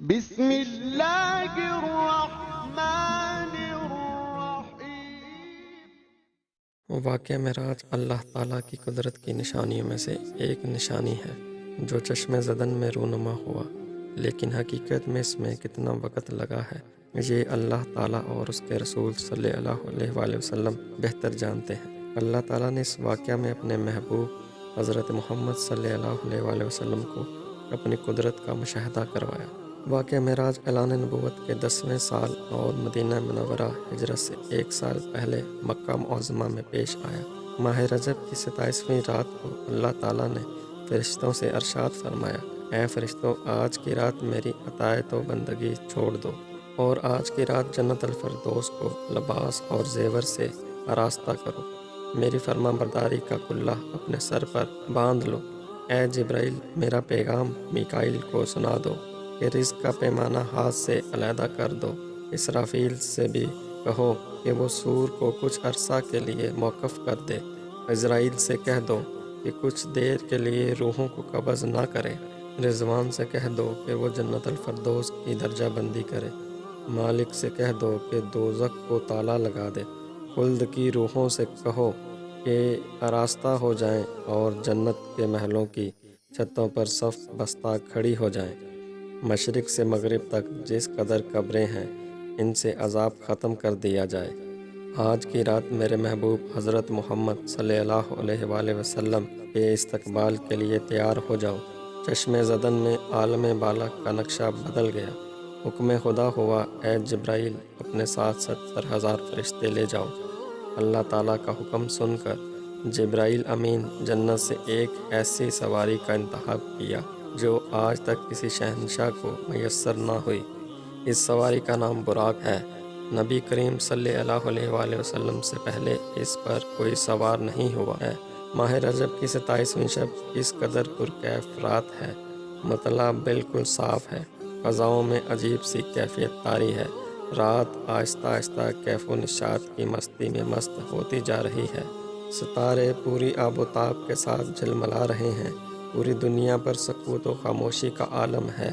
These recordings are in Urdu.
بسم اللہ الرحمن الرحیم۔ واقعہ معراج اللہ تعالیٰ کی قدرت کی نشانیوں میں سے ایک نشانی ہے جو چشم زدن میں رونما ہوا، لیکن حقیقت میں اس میں کتنا وقت لگا ہے یہ اللہ تعالیٰ اور اس کے رسول صلی اللہ علیہ وآلہ وسلم بہتر جانتے ہیں۔ اللہ تعالیٰ نے اس واقعہ میں اپنے محبوب حضرت محمد صلی اللہ علیہ وآلہ وسلم کو اپنی قدرت کا مشاہدہ کروایا۔ واقعہ معراج اعلان نبوت کے 10ویں سال اور مدینہ منورہ ہجرت سے 1 سال پہلے مکہ معظمہ میں پیش آیا۔ ماہ رجب کی 27ویں رات کو اللہ تعالیٰ نے فرشتوں سے ارشاد فرمایا، اے فرشتوں، آج کی رات میری اطاعت و بندگی چھوڑ دو اور آج کی رات جنت الفردوس کو لباس اور زیور سے آراستہ کرو۔ میری فرما برداری کا کلہ اپنے سر پر باندھ لو۔ اے جبرائیل، میرا پیغام میکائیل کو سنا دو کہ رزق کا پیمانہ ہاتھ سے علیحدہ کر دو۔ اسرافیل سے بھی کہو کہ وہ سور کو کچھ عرصہ کے لیے موقف کر دے۔ عزرائیل سے کہہ دو کہ کچھ دیر کے لیے روحوں کو قبض نہ کرے۔ رضوان سے کہہ دو کہ وہ جنت الفردوس کی درجہ بندی کرے۔ مالک سے کہہ دو کہ دوزخ کو تالا لگا دے۔ خلد کی روحوں سے کہو کہ آراستہ ہو جائیں اور جنت کے محلوں کی چھتوں پر صف بستہ کھڑی ہو جائیں۔ مشرق سے مغرب تک جس قدر قبریں ہیں ان سے عذاب ختم کر دیا جائے۔ آج کی رات میرے محبوب حضرت محمد صلی اللہ علیہ وآلہ وسلم کے استقبال کے لیے تیار ہو جاؤ۔ چشم زدن میں عالم بالا کا نقشہ بدل گیا۔ حکم خدا ہوا، اے جبرائیل، اپنے ساتھ 70,000 فرشتے لے جاؤ۔ اللہ تعالیٰ کا حکم سن کر جبرائیل امین جنت سے ایک ایسی سواری کا انتخاب کیا جو آج تک کسی شہنشاہ کو میسر نہ ہوئی۔ اس سواری کا نام براق ہے۔ نبی کریم صلی اللہ علیہ وآلہ وسلم سے پہلے اس پر کوئی سوار نہیں ہوا ہے۔ ماہ رجب کی 27ویں شب اس قدر پرکیف رات ہے، مطلع بالکل صاف ہے، فضاؤں میں عجیب سی کیفیت طاری ہے۔ رات آہستہ آہستہ کیف و نشاط کی مستی میں مست ہوتی جا رہی ہے۔ ستارے پوری آب و تاب کے ساتھ جھلملا رہے ہیں۔ پوری دنیا پر سکوت و خاموشی کا عالم ہے۔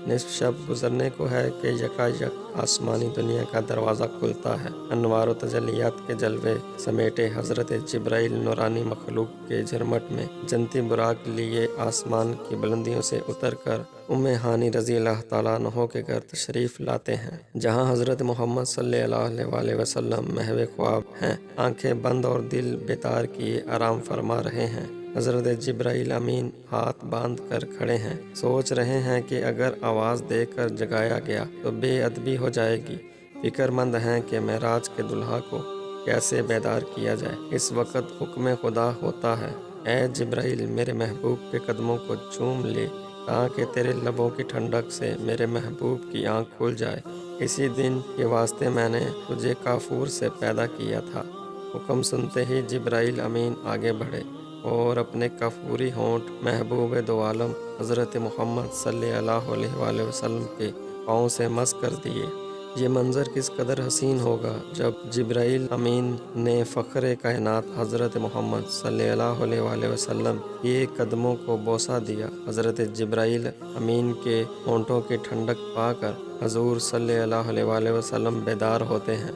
نصف شب گزرنے کو ہے کہ یکایک آسمانی دنیا کا دروازہ کھلتا ہے۔ انوار و تجلیات کے جلوے سمیٹے حضرت جبرائیل نورانی مخلوق کے جھرمٹ میں جنتی براق لیے آسمان کی بلندیوں سے اتر کر ام ہانی رضی اللہ تعالیٰ عنہ کے گھر تشریف لاتے ہیں، جہاں حضرت محمد صلی اللہ علیہ وآلہ وسلم محو خواب ہیں، آنکھیں بند اور دل بیدار کیے آرام فرما رہے ہیں۔ حضرت جبرائیل امین ہاتھ باندھ کر کھڑے ہیں، سوچ رہے ہیں کہ اگر آواز دے کر جگایا گیا تو بے ادبی ہو جائے گی۔ فکر مند ہیں کہ معراج کے دلہا کو کیسے بیدار کیا جائے۔ اس وقت حکم خدا ہوتا ہے، اے جبرائیل، میرے محبوب کے قدموں کو چوم لے تاکہ تیرے لبوں کی ٹھنڈک سے میرے محبوب کی آنکھ کھل جائے۔ اسی دن کے واسطے میں نے تجھے کافور سے پیدا کیا تھا۔ حکم سنتے ہی جبرائیل امین آگے بڑھے اور اپنے کافوری ہونٹ محبوب دو عالم حضرت محمد صلی اللہ علیہ وآلہ وسلم کے پاؤں سے مس کر دیے۔ یہ منظر کس قدر حسین ہوگا جب جبرائیل امین نے فخر کائنات حضرت محمد صلی اللہ علیہ وآلہ وسلم کے قدموں کو بوسہ دیا۔ حضرت جبرائیل امین کے ہونٹوں کی ٹھنڈک پا کر حضور صلی اللہ علیہ وآلہ وسلم بیدار ہوتے ہیں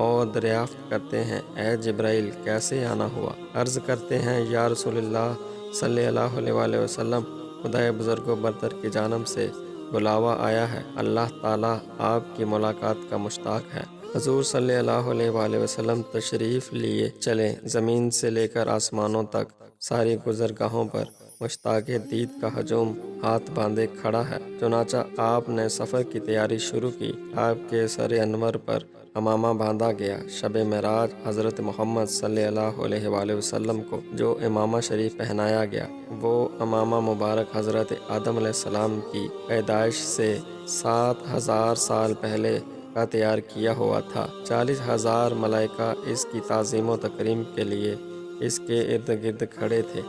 اور دریافت کرتے ہیں، اے جبرائیل، کیسے آنا ہوا؟ عرض کرتے ہیں، یا رسول اللہ صلی اللہ علیہ وآلہ وسلم، خدائے بزرگ و برتر کی جانب سے بلاوا آیا ہے، اللہ تعالیٰ آپ کی ملاقات کا مشتاق ہے۔ حضور صلی اللہ علیہ وآلہ وسلم تشریف لیے چلے، زمین سے لے کر آسمانوں تک ساری گزرگاہوں پر مشتاق دید کا ہجوم ہاتھ باندھے کھڑا ہے۔ چنانچہ آپ نے سفر کی تیاری شروع کی۔ آپ کے سر انور پر امامہ باندھا گیا۔ شب معراج حضرت محمد صلی اللہ علیہ وآلہ وسلم کو جو امامہ شریف پہنایا گیا، وہ امامہ مبارک حضرت آدم علیہ السلام کی پیدائش سے 7,000 سال پہلے کا تیار کیا ہوا تھا۔ 40,000 ملائکہ اس کی تعظیم و تکریم کے لیے اس کے ارد گرد کھڑے تھے۔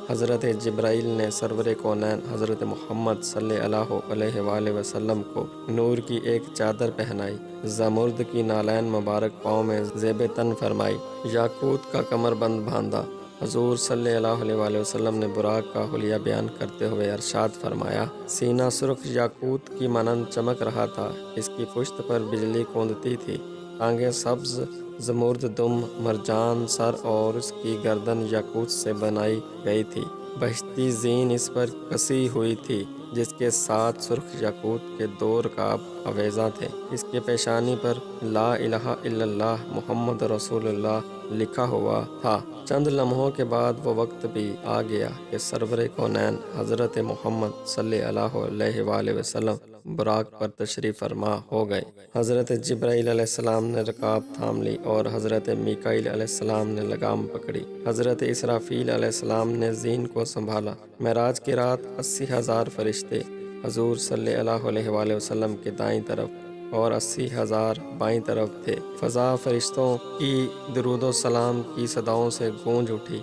حضرت جبرائیل نے سرور کونین حضرت محمد صلی اللہ علیہ وآلہ وسلم کو نور کی ایک چادر پہنائی، زمرد کی نالین مبارک پاؤں میں زیب تن فرمائی، یاقوت کا کمر بند باندھا حضور صلی اللہ علیہ وآلہ وسلم نے براق کا حلیہ بیان کرتے ہوئے ارشاد فرمایا، سینہ سرخ یاقوت کی مانند چمک رہا تھا، اس کی پشت پر بجلی کوندتی تھی، ٹانگیں سبز زمرد دم مرجان سر اور اس کی گردن یاقوت سے بنائی گئی تھی، بہشتی زین اس پر کسی ہوئی تھی جس کے ساتھ سرخ یاقوت کے 2 رکاب آویزاں تھے، اس کے پیشانی پر لا الہ الا اللہ محمد رسول اللہ لکھا ہوا تھا۔ چند لمحوں کے بعد وہ وقت بھی آ گیا کہ سرور کونین حضرت محمد صلی اللہ علیہ وآلہ وسلم براق پر تشریف فرما ہو گئے۔ حضرت جبرائیل علیہ السلام نے رکاب تھام لی اور حضرت میکائیل علیہ السلام نے لگام پکڑی۔ حضرت اسرافیل علیہ السلام نے زین کو سنبھالا۔ معراج کی رات 80,000 فرشتے حضور صلی اللہ علیہ وآلہ وسلم کے دائیں طرف اور 80,000 بائیں طرف تھے۔ فضا فرشتوں کی درود و سلام کی صداؤں سے گونج اٹھی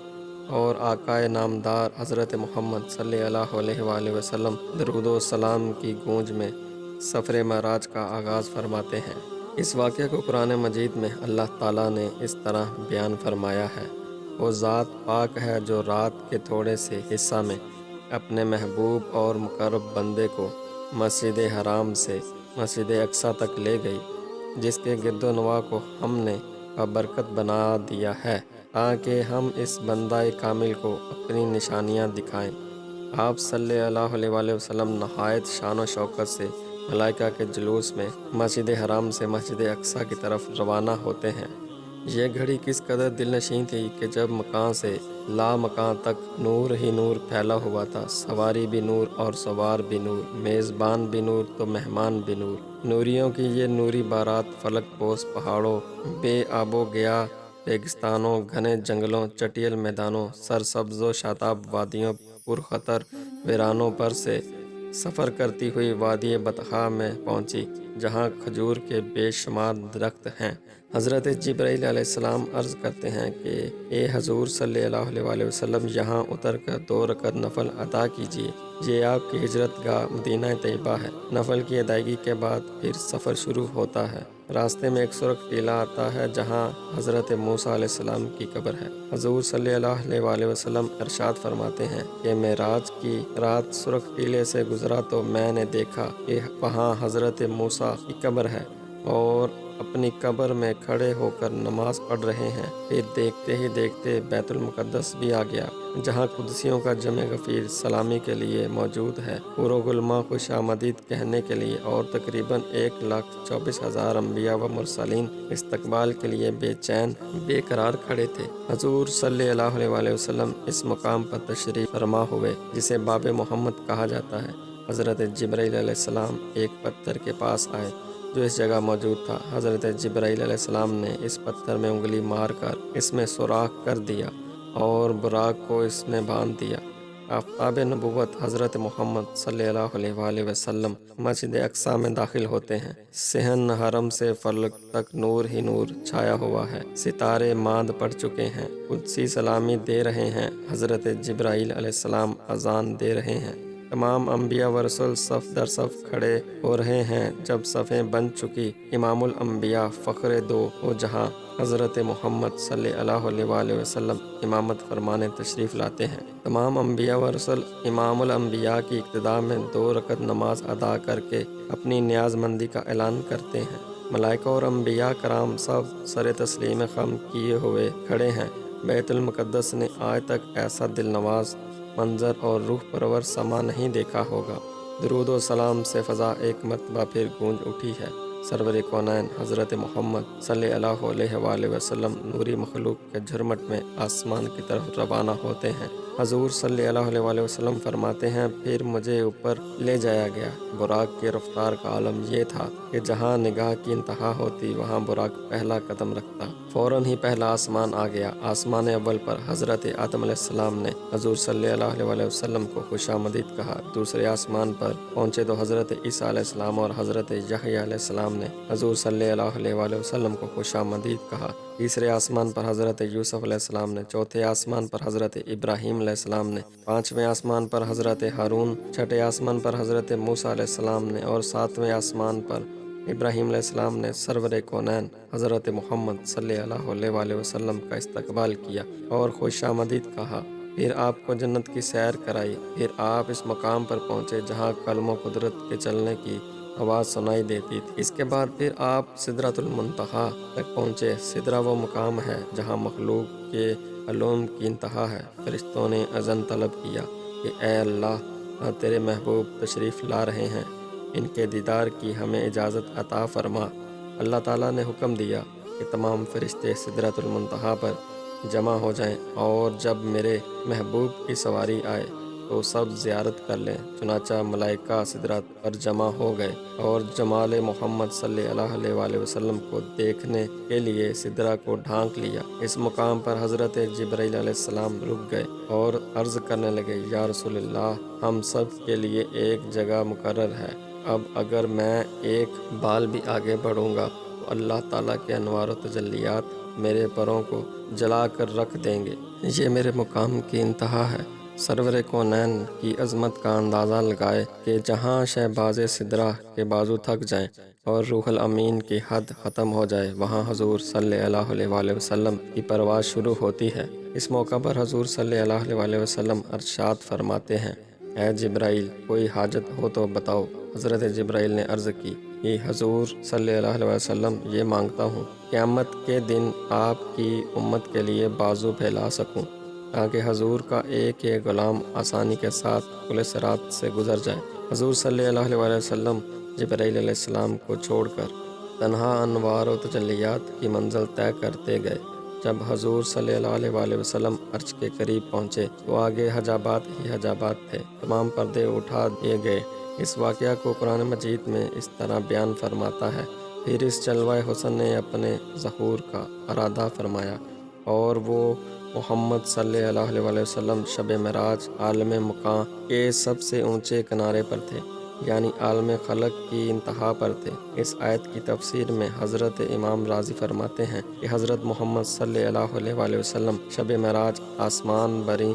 اور آقائے نامدار حضرت محمد صلی اللہ علیہ وآلہ وسلم درود و سلام کی گونج میں سفر معراج کا آغاز فرماتے ہیں۔ اس واقعہ کو قرآن مجید میں اللہ تعالیٰ نے اس طرح بیان فرمایا ہے، وہ ذات پاک ہے جو رات کے تھوڑے سے حصہ میں اپنے محبوب اور مقرب بندے کو مسجد حرام سے مسجد اقصیٰ تک لے گئی، جس کے گرد و نواح کو ہم نے بابرکت بنا دیا ہے تاکہ ہم اس بندہ کامل کو اپنی نشانیاں دکھائیں۔ آپ صلی اللہ علیہ وآلہ وسلم نہایت شان و شوکت سے ملائکہ کے جلوس میں مسجد حرام سے مسجد اقصیٰ کی طرف روانہ ہوتے ہیں۔ یہ گھڑی کس قدر دلنشین تھی کہ جب مکان سے لا مکان تک نور ہی نور پھیلا ہوا تھا، سواری بھی نور اور سوار بھی نور، میزبان بھی نور تو مہمان بھی نور۔ نوریوں کی یہ نوری بارات فلک پوش پہاڑوں، بے آب و گیا ریگستانوں، گھنے جنگلوں، چٹیل میدانوں، سرسبز و شاداب وادیوں، پرخطر ویرانوں پر سے سفر کرتی ہوئی وادی بطحاء میں پہنچی، جہاں کھجور کے بے شمار درخت ہیں۔ حضرت جبرائیل علیہ السلام عرض کرتے ہیں کہ اے حضور صلی اللہ علیہ وآلہ وسلم، یہاں اتر کر 2 رکعت نفل ادا کیجیے، یہ آپ کی ہجرت گاہ مدینہ طیبہ ہے۔ نفل کی ادائیگی کے بعد پھر سفر شروع ہوتا ہے۔ راستے میں ایک سرخ ٹیلہ آتا ہے جہاں حضرت موسیٰ علیہ السلام کی قبر ہے۔ حضور صلی اللہ علیہ وآلہ وسلم ارشاد فرماتے ہیں کہ معراج کی رات سرخ ٹیلے سے گزرا تو میں نے دیکھا کہ وہاں حضرت موسیٰ کی قبر ہے اور اپنی قبر میں کھڑے ہو کر نماز پڑھ رہے ہیں۔ پھر دیکھتے ہی دیکھتے بیت المقدس بھی آ گیا، جہاں قدسیوں کا جمع غفیر سلامی کے لیے موجود ہے، پورو علماء خوش آمدید کہنے کے لیے، اور تقریباً 1,24,000 انبیاء و مرسلین استقبال کے لیے بے چین بے قرار کھڑے تھے۔ حضور صلی اللہ علیہ وآلہ وسلم اس مقام پر تشریف فرما ہوئے جسے باب محمد کہا جاتا ہے۔ حضرت جبرائیل علیہ السلام ایک پتھر کے پاس آئے جو اس جگہ موجود تھا۔ حضرت جبرائیل علیہ السلام نے اس پتھر میں انگلی مار کر اس میں سوراخ کر دیا اور براق کو اس میں باندھ دیا۔ آفتاب نبوت حضرت محمد صلی اللہ علیہ وآلہ وسلم مسجد اقصیٰ میں داخل ہوتے ہیں۔ صحن حرم سے فلک تک نور ہی نور چھایا ہوا ہے، ستارے ماند پڑ چکے ہیں، قدسی سلامی دے رہے ہیں، حضرت جبرائیل علیہ السلام اذان دے رہے ہیں، تمام انبیاء و رسول صف در صف کھڑے ہو رہے ہیں۔ جب صفیں بن چکی، امام الانبیاء فخر دو جہاں حضرت محمد صلی اللہ علیہ وآلہ وسلم امامت فرمانے تشریف لاتے ہیں۔ تمام انبیاء و رسول امام الانبیاء کی ابتدا میں 2 رکعت نماز ادا کر کے اپنی نیاز مندی کا اعلان کرتے ہیں۔ ملائکہ اور انبیاء کرام سب سر تسلیم خم کیے ہوئے کھڑے ہیں۔ بیت المقدس نے آج تک ایسا دل نواز منظر اور روح پرور سما نہیں دیکھا ہوگا۔ درود و سلام سے فضا ایک مرتبہ پھر گونج اٹھی ہے۔ سرور کونین حضرت محمد صلی اللہ علیہ وآلہ وسلم نوری مخلوق کے جھرمٹ میں آسمان کی طرف روانہ ہوتے ہیں۔ حضور صلی اللہ علیہ وآلہ وسلم فرماتے ہیں پھر مجھے اوپر لے جایا گیا۔ براق کی رفتار کا عالم یہ تھا کہ جہاں نگاہ کی انتہا ہوتی وہاں براق پہلا قدم رکھتا۔ فوراً ہی پہلا آسمان آ گیا۔ آسمان اول پر حضرت آدم علیہ السلام نے حضور صلی اللہ علیہ وآلہ وسلم کو خوش آمدید کہا۔ دوسرے آسمان پر پہنچے تو حضرت عیسیٰ علیہ السلام اور حضرت یحییٰ علیہ السلام نے حضور صلی اللہ علیہ وآلہ وسلم کو خوش آمدید کہا۔ تیسرے آسمان پر حضرت یوسف علیہ السلام نے، چوتھے آسمان پر حضرت ابراہیم علیہ السلام نے، پانچویں آسمان پر حضرت ہارون، چھٹے آسمان پر حضرت موسیٰ علیہ السلام نے اور ساتویں آسمان پر ابراہیم علیہ السلام نے سرور کونین حضرت محمد صلی اللہ علیہ وسلم کا استقبال کیا اور خوش آمدید کہا۔ پھر آپ کو جنت کی سیر کرائی۔ پھر آپ اس مقام پر پہنچے جہاں قلم و قدرت کے چلنے کی آواز سنائی دیتی تھی۔ اس کے بعد پھر آپ سدرۃ المنتہا تک پہنچے۔ سدرہ وہ مقام ہے جہاں مخلوق کے علوم کی انتہا ہے۔ فرشتوں نے اذن طلب کیا کہ اے اللہ، تیرے محبوب تشریف لا رہے ہیں، ان کے دیدار کی ہمیں اجازت عطا فرما۔ اللہ تعالیٰ نے حکم دیا کہ تمام فرشتے سدرۃ المنتہا پر جمع ہو جائیں، اور جب میرے محبوب کی سواری آئے تو سب زیارت کر لیں۔ چنانچہ ملائکہ سدرات پر جمع ہو گئے اور جمال محمد صلی اللہ علیہ وسلم کو دیکھنے کے لیے سدرہ کو ڈھانک لیا۔ اس مقام پر حضرت جبرائیل علیہ السلام رک گئے اور عرض کرنے لگے، یا رسول اللہ، ہم سب کے لیے ایک جگہ مقرر ہے، اب اگر میں ایک بال بھی آگے بڑھوں گا تو اللہ تعالیٰ کے انوار و تجلیات میرے پروں کو جلا کر رکھ دیں گے۔ یہ میرے مقام کی انتہا ہے۔ سرور کونین کی عظمت کا اندازہ لگائے کہ جہاں شہباز سدرہ کے بازو تھک جائیں اور روح الامین کی حد ختم ہو جائے، وہاں حضور صلی اللہ علیہ وسلم کی پرواز شروع ہوتی ہے۔ اس موقع پر حضور صلی اللہ علیہ وسلم ارشاد فرماتے ہیں، اے جبرائیل، کوئی حاجت ہو تو بتاؤ۔ حضرت جبرائیل نے عرض کی کہ حضور صلی اللہ علیہ وسلم، یہ مانگتا ہوں قیامت کے دن آپ کی امت کے لیے بازو پھیلا سکوں، تاکہ حضور کا ایک ایک غلام آسانی کے ساتھ پل صراط سے گزر جائے۔ حضور صلی اللہ علیہ وسلم جبرائیل علیہ السلام کو چھوڑ کر تنہا انوار و تجلیات کی منزل طے کرتے گئے۔ جب حضور صلی اللہ علیہ وسلم عرش کے قریب پہنچے تو آگے حجابات ہی حجابات تھے، تمام پردے اٹھا دیے گئے۔ اس واقعہ کو قرآن مجید میں اس طرح بیان فرماتا ہے، پھر اس جلوہ حسن نے اپنے ظہور کا ارادہ فرمایا اور وہ محمد صلی اللہ علیہ وسلم شب معراج عالم مقام کے سب سے اونچے کنارے پر تھے، یعنی عالم خلق کی انتہا پر تھے۔ اس آیت کی تفسیر میں حضرت امام راضی فرماتے ہیں کہ حضرت محمد صلی اللہ علیہ وسلم شب معراج آسمان بری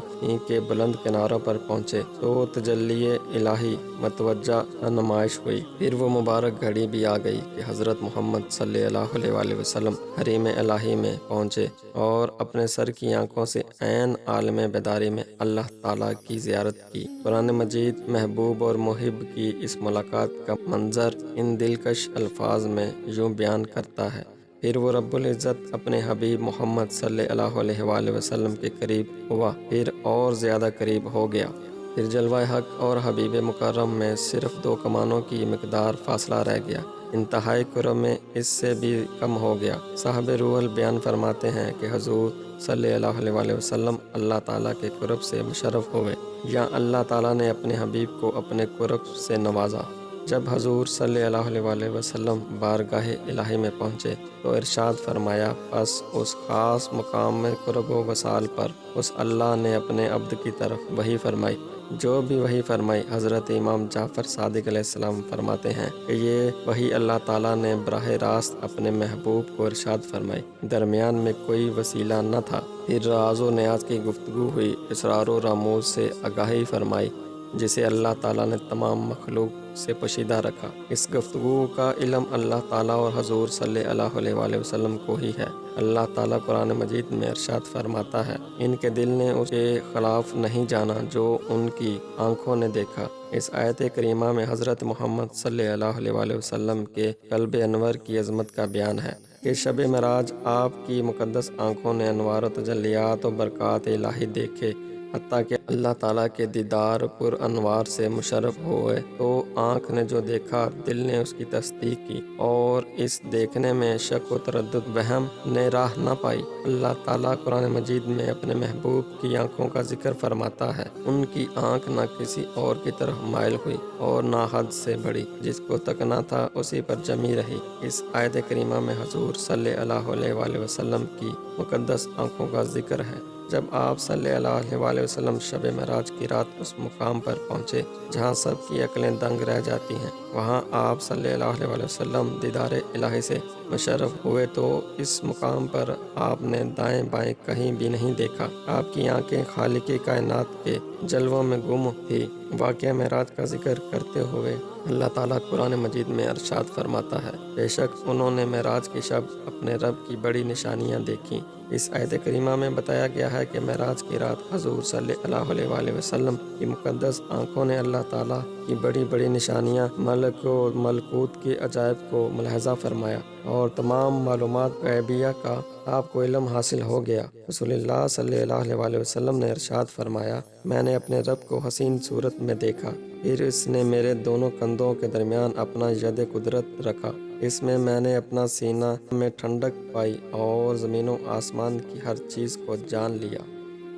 کے بلند کناروں پر پہنچے تو تجلی الہی متوجہ نمائش ہوئی۔ پھر وہ مبارک گھڑی بھی آ گئی کہ حضرت محمد صلی اللہ علیہ وسلم حریم الہی میں پہنچے اور اپنے سر کی آنکھوں سے عین عالم بیداری میں اللہ تعالیٰ کی زیارت کی۔ قرآن مجید محبوب اور محب کی اس ملاقات کا منظر ان دلکش الفاظ میں یوں بیان کرتا ہے، پھر وہ رب العزت اپنے حبیب محمد صلی اللہ علیہ وسلم کے قریب ہوا، پھر اور زیادہ قریب ہو گیا۔ پھر جلوہ حق اور حبیب مکرم میں صرف 2 کمانوں کی مقدار فاصلہ رہ گیا، انتہائی قرب میں اس سے بھی کم ہو گیا۔ صاحب روح البیان فرماتے ہیں کہ حضور صلی اللہ علیہ وسلم اللہ تعالیٰ کے قرب سے مشرف ہوئے، یا اللہ تعالیٰ نے اپنے حبیب کو اپنے قرب سے نوازا۔ جب حضور صلی اللہ علیہ وسلم بارگاہ الہی میں پہنچے تو ارشاد فرمایا، پس اس خاص مقام میں قرب و وصال پر اس اللہ نے اپنے عبد کی طرف وحی فرمائی۔ جو بھی وحی فرمائی، حضرت امام جعفر صادق علیہ السلام فرماتے ہیں کہ یہ وحی اللہ تعالیٰ نے براہ راست اپنے محبوب کو ارشاد فرمائی، درمیان میں کوئی وسیلہ نہ تھا۔ پھر راز و نیاز کی گفتگو ہوئی، اسرار و رموز سے آگاہی فرمائی، جسے اللہ تعالیٰ نے تمام مخلوق سے پوشیدہ رکھا۔ اس گفتگو کا علم اللہ تعالیٰ اور حضور صلی اللہ علیہ وسلم کو ہی ہے۔ اللہ تعالیٰ قرآن مجید میں ارشاد فرماتا ہے، ان کے دل نے اس کے خلاف نہیں جانا جو ان کی آنکھوں نے دیکھا۔ اس آیت کریمہ میں حضرت محمد صلی اللہ علیہ وسلم کے قلب انور کی عظمت کا بیان ہے کہ شب معراج آپ کی مقدس آنکھوں نے انوار و تجلیات و برکات الہی دیکھے، حتیٰ کہ اللہ تعالیٰ کے دیدار پر انوار سے مشرف ہوئے تو آنکھ نے جو دیکھا، دل نے اس کی تصدیق کی، اور اس دیکھنے میں شک و تردد وہم نے راہ نہ پائی۔ اللہ تعالیٰ قرآن مجید میں اپنے محبوب کی آنکھوں کا ذکر فرماتا ہے، ان کی آنکھ نہ کسی اور کی طرف مائل ہوئی اور نہ حد سے بڑھی، جس کو تکنا تھا اسی پر جمی رہی۔ اس آیت کریمہ میں حضور صلی اللہ علیہ وسلم کی مقدس آنکھوں کا ذکر ہے۔ جب آپ صلی اللہ علیہ وسلم شب معراج کی رات اس مقام پر پہنچے جہاں سب کی عقلیں دنگ رہ جاتی ہیں، وہاں آپ صلی اللہ علیہ وسلم دیدار الہی سے مشرف ہوئے تو اس مقام پر آپ نے دائیں بائیں کہیں بھی نہیں دیکھا۔ آپ کی آنکھیں خالق کائنات کے جلووں میں گم تھی۔ واقعہ معراج کا ذکر کرتے ہوئے اللہ تعالیٰ قرآن مجید میں ارشاد فرماتا ہے، بے شک انہوں نے معراج کی شب اپنے رب کی بڑی نشانیاں دیکھیں۔ اس آیت کریمہ میں بتایا گیا ہے کہ معراج کی رات حضور صلی اللہ علیہ وآلہ وسلم کی مقدس آنکھوں نے اللہ تعالیٰ کی بڑی بڑی نشانیاں، ملک و ملکوت کے عجائب کو ملاحظہ فرمایا اور تمام معلومات غیبیہ کا آپ کو علم حاصل ہو گیا۔ رسول اللہ صلی اللہ علیہ وآلہ وسلم نے ارشاد فرمایا، میں نے اپنے رب کو حسین صورت میں دیکھا، پھر اس نے میرے دونوں کندھوں کے درمیان اپنا ید قدرت رکھا، اس میں میں نے اپنا سینہ میں ٹھنڈک پائی اور زمین و آسمان کی ہر چیز کو جان لیا۔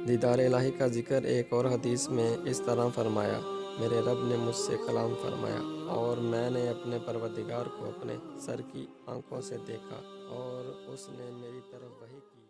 دیدار الہی کا ذکر ایک اور حدیث میں اس طرح فرمایا، میرے رب نے مجھ سے کلام فرمایا اور میں نے اپنے پروردگار کو اپنے سر کی آنکھوں سے دیکھا اور اس نے میری طرف وحی کی۔